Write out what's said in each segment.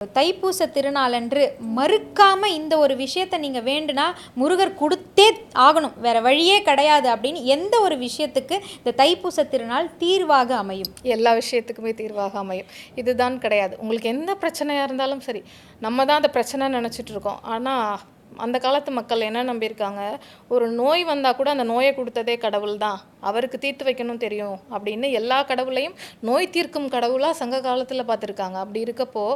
தைப்பூச திருநாளன்று மறுக்காம இந்த ஒரு விஷயத்த நீங்க வேண்டுனா முருகர் கொடுத்தே ஆகணும், வேற வழியே கிடையாது அப்படின்னு எந்த ஒரு விஷயத்துக்கு இந்த தைப்பூச திருநாள் தீர்வாக அமையும்? எல்லா விஷயத்துக்குமே தீர்வாக அமையும். இதுதான் கிடையாது. உங்களுக்கு எந்த பிரச்சனையாக இருந்தாலும் சரி, நம்ம தான் அந்த பிரச்சனை நினச்சிட்டு இருக்கோம். ஆனால் அந்த காலத்து மக்கள் என்ன நம்பியிருக்காங்க, ஒரு நோய் வந்தால் கூட அந்த நோயை கொடுத்ததே கடவுள் தான், அவருக்கு தீர்த்து வைக்கணும் தெரியும் அப்படின்னு எல்லா கடவுளையும் நோய் தீர்க்கும் கடவுளாக சங்க காலத்தில் பார்த்துருக்காங்க. அப்படி இருக்கப்போ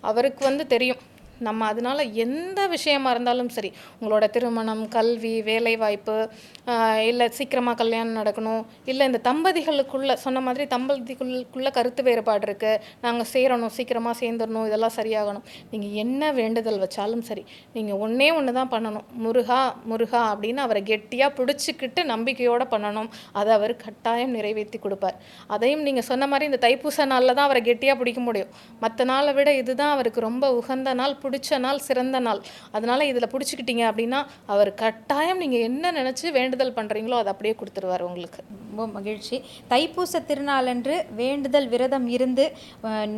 அவருக்கு தெரியும். நம்ம அதனால எந்த விஷயமா இருந்தாலும் சரி, உங்களோட திருமணம், கல்வி, வேலைவாய்ப்பு, இல்லை சீக்கிரமாக கல்யாணம் நடக்கணும், இல்லை இந்த தம்பதிகளுக்குள்ளே சொன்ன மாதிரி தம்பதிகளுக்குள்ளே கருத்து வேறுபாடு இருக்குது, நாங்கள் சேரணும், சீக்கிரமாக சேர்ந்துடணும், இதெல்லாம் சரியாகணும். நீங்கள் என்ன வேண்டுதல் வச்சாலும் சரி, நீங்கள் ஒன்று தான் பண்ணணும். முருகா முருகா அப்படின்னு அவரை கெட்டியாக பிடிச்சிக்கிட்டு நம்பிக்கையோடு பண்ணணும். அதை அவர் கட்டாயம் நிறைவேற்றி கொடுப்பார். அதையும் நீங்கள் சொன்ன மாதிரி இந்த தைப்பூச நாளில் தான் அவரை கெட்டியாக பிடிக்க முடியும். மற்ற நாளை விட இதுதான் அவருக்கு ரொம்ப உகந்த நாள், பிடிச்ச நாள், சிறந்த நாள். அதனால் இதில் பிடிச்சிக்கிட்டீங்க அப்படின்னா அவர் கட்டாயம் நீங்கள் என்ன நினச்சி வேண்டுதல் பண்ணுறீங்களோ அதை அப்படியே கொடுத்துருவார் உங்களுக்கு. ரொம்ப மகிழ்ச்சி. தைப்பூச திருநாளன்று வேண்டுதல் விரதம் இருந்து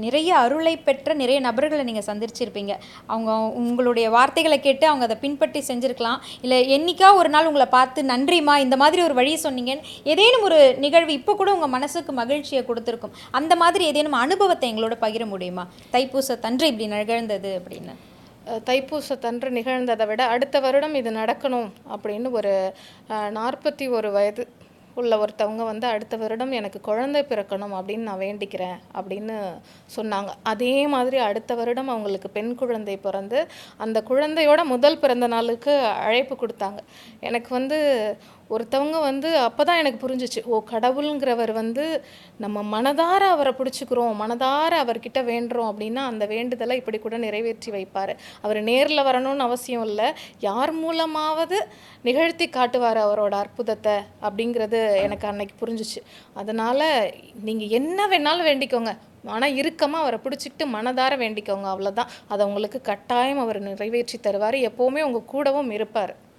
நிறைய அருளை பெற்ற நிறைய நபர்களை நீங்கள் சந்திச்சிருப்பீங்க. அவங்க உங்களுடைய வார்த்தைகளை கேட்டு அவங்க அதை பின்பற்றி செஞ்சுருக்கலாம். இல்லை என்னைக்கா ஒரு நாள் உங்களை பார்த்து நன்றிம்மா இந்த மாதிரி ஒரு வழியை சொன்னீங்கன்னு ஏதேனும் ஒரு நிகழ்வு இப்போ கூட உங்கள் மனசுக்கு மகிழ்ச்சியை கொடுத்துருக்கும். அந்த மாதிரி ஏதேனும் அனுபவத்தை எங்களோட பகிர முடியுமா? தைப்பூசத்தன்று இப்படி நிகழ்ந்தது அப்படின்னு. தைப்பூசத்தன்று நிகழ்ந்ததை விட அடுத்த வருடம் இது நடக்கணும் அப்படின்னு ஒரு 41 வயது உள்ள ஒருத்தவங்க அடுத்த வருடம் எனக்கு குழந்தை பிறக்கணும் அப்படின்னு நான் வேண்டிக்கிறேன் அப்படின்னு சொன்னாங்க. அதே மாதிரி அடுத்த வருடம் அவங்களுக்கு பெண் குழந்தை பிறந்து அந்த குழந்தையோட முதல் பிறந்த நாளுக்கு அழைப்பு கொடுத்தாங்க. எனக்கு ஒருத்தவங்க அப்போ தான் எனக்கு புரிஞ்சிச்சு, ஓ கடவுளுங்கிறவர் நம்ம மனதார அவரை பிடிச்சிக்கிறோம், மனதார அவர்கிட்ட வேண்டுறோம் அப்படின்னா அந்த வேண்டுதலை இப்படி கூட நிறைவேற்றி வைப்பார். அவர் நேரில் வரணும்னு அவசியம் இல்லை, யார் மூலமாவது நிகழ்த்தி காட்டுவார் அவரோட அற்புதத்தை அப்படிங்கிறது எனக்கு அன்னைக்கு புரிஞ்சிச்சு. அதனால் நீங்கள் என்ன வேணாலும் வேண்டிக்கோங்க, ஆனால் இறுக்கமாக அவரை பிடிச்சிக்கிட்டு மனதார வேண்டிக்கோங்க, அவ்வளோதான். அதை உங்களுக்கு கட்டாயம் அவர் நிறைவேற்றி தருவார். எப்போவுமே உங்கள் கூடவும் இருப்பார்.